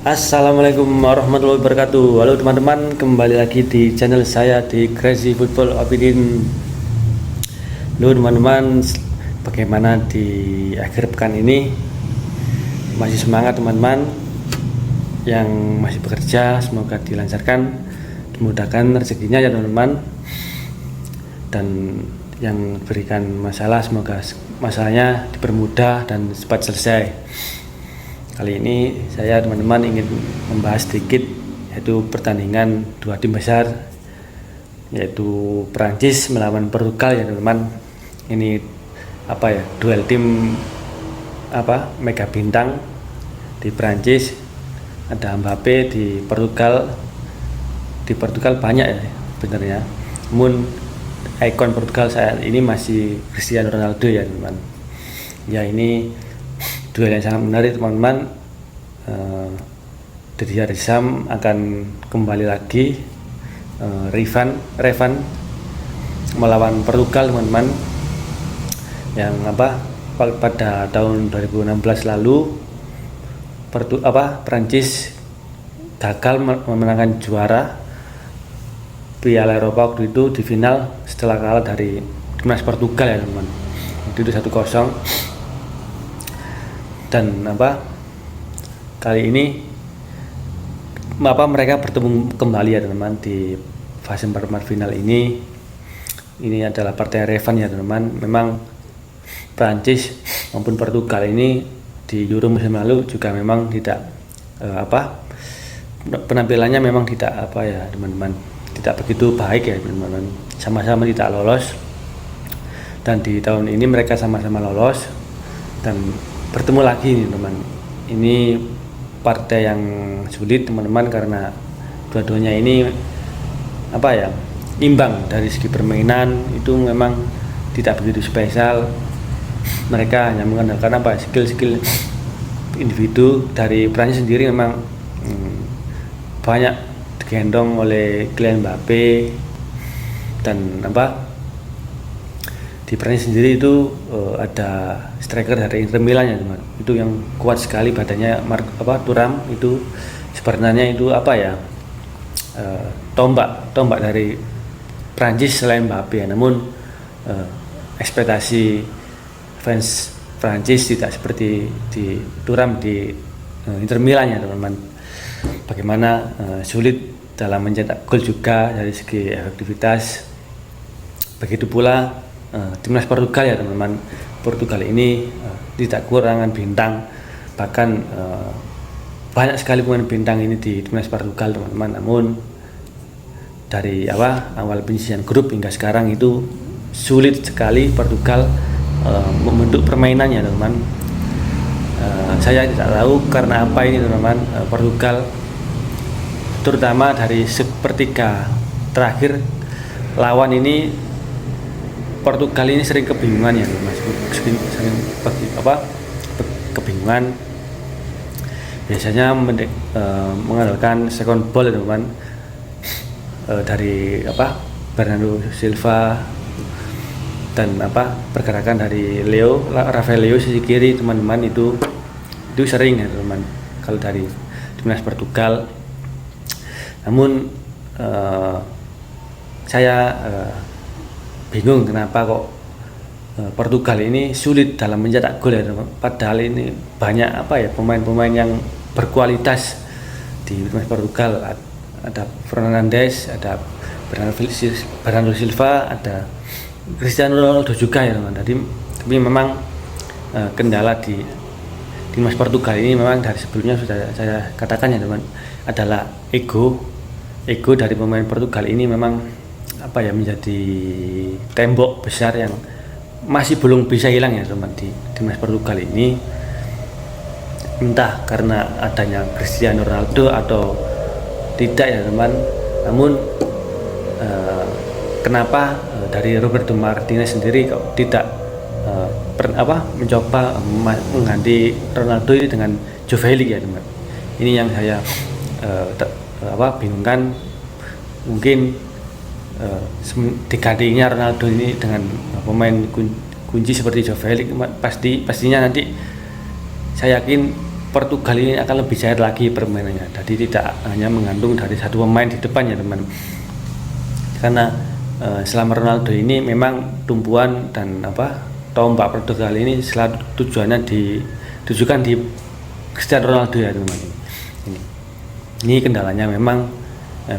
Assalamualaikum warahmatullahi wabarakatuh. Halo teman-teman, kembali lagi di channel saya di Crazy Football Opinion. Halo teman-teman, bagaimana di akhir pekan ini? Masih semangat teman-teman yang masih bekerja, semoga dilancarkan, dimudahkan rezekinya ya teman-teman. Dan yang berikan masalah, semoga masalahnya dipermudah dan cepat selesai. Kali ini saya teman-teman ingin membahas sedikit yaitu pertandingan dua tim besar, yaitu Prancis melawan Portugal ya teman-teman. Ini duel tim mega bintang. Di Prancis ada Mbappe, di Portugal banyak ya sebenarnya. Namun ikon Portugal saat ini masih Cristiano Ronaldo ya teman-teman. Ya, ini duel yang sangat menarik teman-teman. Didier Deschamps akan kembali lagi revan melawan Portugal teman-teman, yang pada tahun 2016 lalu Prancis gagal memenangkan juara Piala Eropa waktu itu di final setelah kalah dari timnas Portugal ya teman-teman. Itu 1-0. Dan kali ini mereka bertemu kembali ya teman-teman di fase perempat final ini. Ini adalah partai revan ya teman-teman. Memang Prancis maupun Portugal ini di Euro musim lalu juga memang tidak penampilannya memang tidak teman-teman, tidak begitu baik ya teman-teman. Sama-sama tidak lolos. Dan di tahun ini mereka sama-sama lolos dan bertemu lagi nih teman. Ini partai yang sulit teman-teman karena dua-duanya ini imbang dari segi permainan, itu memang tidak begitu spesial. Mereka hanya mengandalkan skill individu. Dari Prancis sendiri memang banyak digendong oleh Kylian Mbappe dan di Prancis sendiri itu ada striker dari Inter Milan ya teman. Itu yang kuat sekali badannya, Thuram itu sebenarnya itu tombak dari Prancis selain Mbappe ya. Namun ekspektasi fans Prancis tidak seperti di Thuram di Inter Milan ya teman-teman. Bagaimana sulit dalam mencetak gol juga dari segi efektivitas. Begitu pula timnas Portugal ya teman-teman. Portugal ini tidak kekurangan bintang, bahkan banyak sekali pemain bintang ini di timnas Portugal teman-teman. Namun dari awal penyisihan grup hingga sekarang itu sulit sekali Portugal membentuk permainannya teman-teman. Saya tidak tahu karena apa ini teman-teman. Portugal terutama dari sepertiga terakhir lawan ini, Portugal ini sering kebingungan ya Mas. Sering kebingungan. Biasanya mengandalkan second ball ya teman-teman. Dari Bernardo Silva dan pergerakan dari Rafael Leo sisi kiri teman-teman, itu sering ya teman-teman kalau dari timnas Portugal. Namun saya bingung kenapa kok Portugal ini sulit dalam mencetak gol ya teman. Padahal ini banyak pemain-pemain yang berkualitas di timnas Portugal. Ada Fernandes, ada Bernardo Silva, ada Cristiano Ronaldo juga ya teman. Tapi memang kendala di timnas Portugal ini memang dari sebelumnya sudah saya katakan ya teman, adalah ego dari pemain Portugal ini memang menjadi tembok besar yang masih belum bisa hilang ya teman di timnas Portugal ini. Entah karena adanya Cristiano Ronaldo atau tidak ya teman. Namun kenapa dari Roberto Martinez sendiri kok tidak mencoba mengganti Ronaldo ini dengan Joe Felix ya teman. Ini yang saya bingungkan. Mungkin digantinya Ronaldo ini dengan pemain kunci seperti Joe Felix pastinya nanti saya yakin Portugal ini akan lebih cair lagi permainannya. Jadi tidak hanya menggantung dari satu pemain di depan ya teman. Karena selama Ronaldo ini memang tumpuan dan tombak Portugal ini selalu tujuannya ditujukan di Cristiano Ronaldo ya teman. Ini kendalanya memang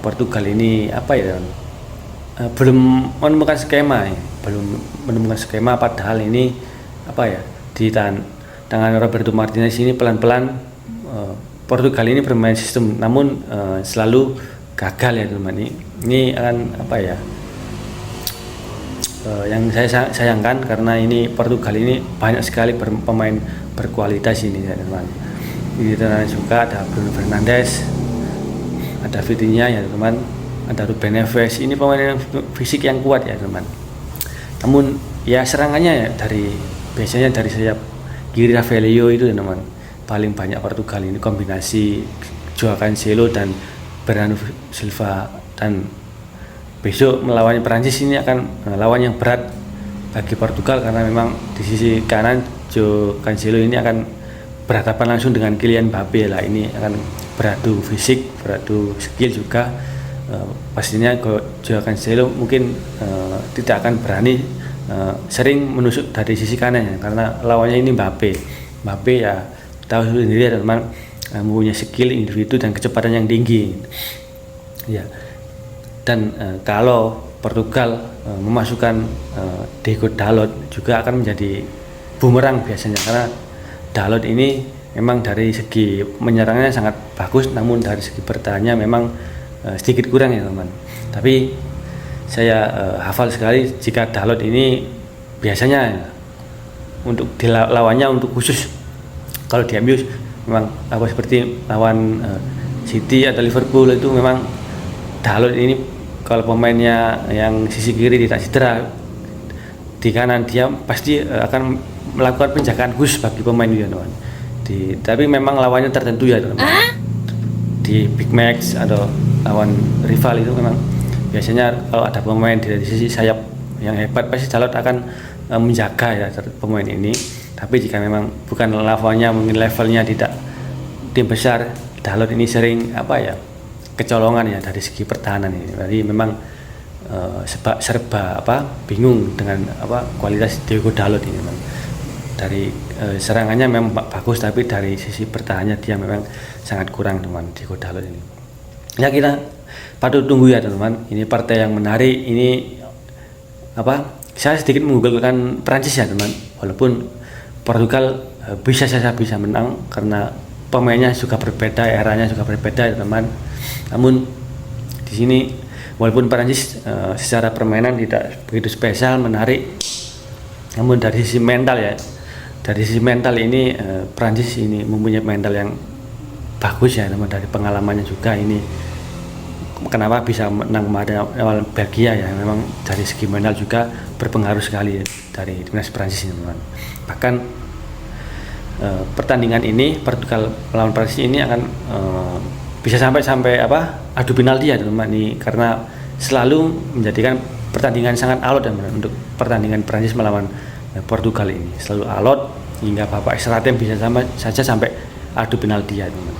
Portugal ini belum menemukan skema ya. Belum menemukan skema, padahal ini di tangan Roberto Martinez ini pelan-pelan Portugal ini bermain sistem, namun selalu gagal ya teman. Ini akan yang saya sayangkan, karena ini Portugal ini banyak sekali pemain berkualitas ini ya teman. Di sana juga ada Bruno Fernandes, ada Vitinha ya teman, ada Ruben Neves. Ini pemain fisik yang kuat ya teman. Namun ya serangannya ya biasanya dari sayap kiri Rafaelio itu ya teman. Paling banyak Portugal ini kombinasi Joao Cancelo dan Bernardo Silva, dan besok melawan Prancis ini akan lawan yang berat bagi Portugal, karena memang di sisi kanan Joao Cancelo ini akan berhadapan langsung dengan Kylian Mbappe lah. Ini akan beradu fisik, beradu skill juga. Pastinya Joao Cancelo mungkin tidak akan berani sering menusuk dari sisi kanan ya, karena lawannya ini Mbappe ya tahu sendiri ya teman, mempunyai skill individu dan kecepatan yang tinggi ya. Dan kalau Portugal memasukkan Diego Dalot juga akan menjadi bumerang biasanya, karena Dalot ini memang dari segi menyerangnya sangat bagus, namun dari segi bertahannya memang sedikit kurang ya teman. Tapi saya hafal sekali jika Dalot ini biasanya untuk lawannya untuk khusus kalau di MU memang seperti lawan City atau Liverpool, itu memang Dalot ini kalau pemainnya yang sisi kiri tidak cedera, di kanan dia pasti akan melakukan penjagaan khusus bagi pemain itu ya teman. Tapi memang lawannya tertentu ya teman. Di Big Match atau lawan rival itu memang biasanya kalau ada pemain dari sisi sayap yang hebat, pasti Dalot akan menjaga ya pemain ini. Tapi jika memang bukan lawannya, mungkin levelnya tidak tim besar, Dalot ini sering kecolongan ya dari segi pertahanan ini. Jadi memang serba bingung dengan kualitas Diego Dalot ini memang. Dari serangannya memang bagus, tapi dari sisi pertahanannya dia memang sangat kurang teman, Diego Dalot ini. Ya kita patut tunggu ya teman. Ini partai yang menarik ini saya sedikit menggugurkan Prancis ya teman. Walaupun Portugal bisa menang karena pemainnya juga berbeda, eranya juga berbeda ya teman. Namun di sini walaupun Prancis secara permainan tidak begitu spesial, menarik, namun dari sisi mental ini Prancis ini mempunyai mental yang bagus ya teman. Dari pengalamannya juga ini kenapa bisa menang kemarin awal Belgia ya, memang dari segi mental juga berpengaruh sekali ya, dari timnas Prancis ini teman. Bahkan pertandingan ini Portugal melawan Prancis ini akan bisa sampai adu penalti ya teman ini, karena selalu menjadikan pertandingan sangat alot ya teman. Untuk pertandingan Prancis melawan Portugal ini selalu alot hingga babak extra time bisa saja sampai adu penalti ya teman.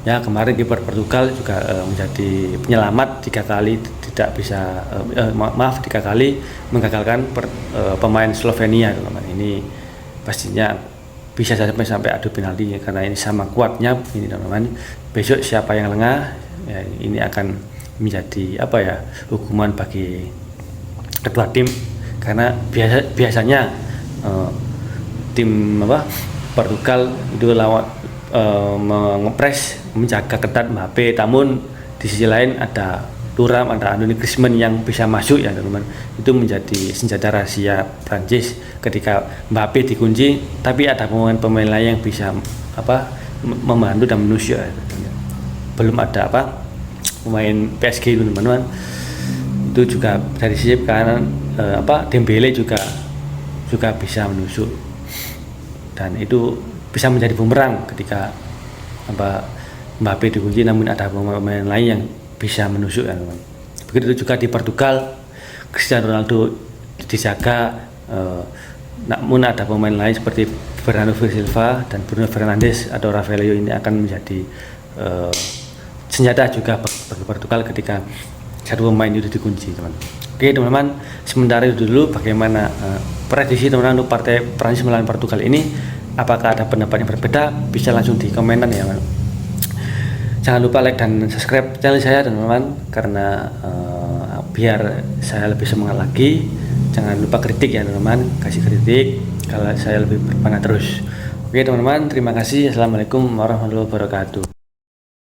Ya kemarin kiper Portugal juga menjadi penyelamat 3 kali tiga kali menggagalkan pemain Slovenia teman. Ini pastinya bisa sampai adu penalti ya, karena ini sama kuatnya ini teman-teman. Besok siapa yang lengah ya, ini akan menjadi hukuman bagi kedua tim, karena biasanya tim Portugal itu mengepres menjaga ketat Mbappe, namun di sisi lain ada Thuram, ada Anthony Griezmann yang bisa masuk ya teman-teman. Itu menjadi senjata rahasia Prancis ketika Mbappe dikunci, tapi ada pemain-pemain lain yang bisa membantu dan menusuk ya. Belum ada pemain PSG itu teman-teman. Itu juga dari sisi kanan Dembele juga bisa menusuk, dan itu bisa menjadi bumerang ketika Mbappe dikunci, namun ada pemain lain yang bisa menusuk ya teman. Begitu juga di Portugal, Cristiano Ronaldo dijaga namun ada pemain lain seperti Bernardo Silva dan Bruno Fernandes atau Rafaelio ini akan menjadi senjata juga bagi Portugal ketika satu pemain itu dikunci, teman. Oke teman-teman, sementara itu dulu bagaimana prediksi teman-teman untuk partai Prancis melawan Portugal ini. Apakah ada pendapat yang berbeda? Bisa langsung di komentar ya, teman. Jangan lupa like dan subscribe channel saya teman-teman, karena biar saya lebih semangat lagi. Jangan lupa kritik ya teman-teman, kasih kritik kalau saya lebih bersemangat terus. Oke teman-teman, terima kasih. Assalamualaikum warahmatullahi wabarakatuh.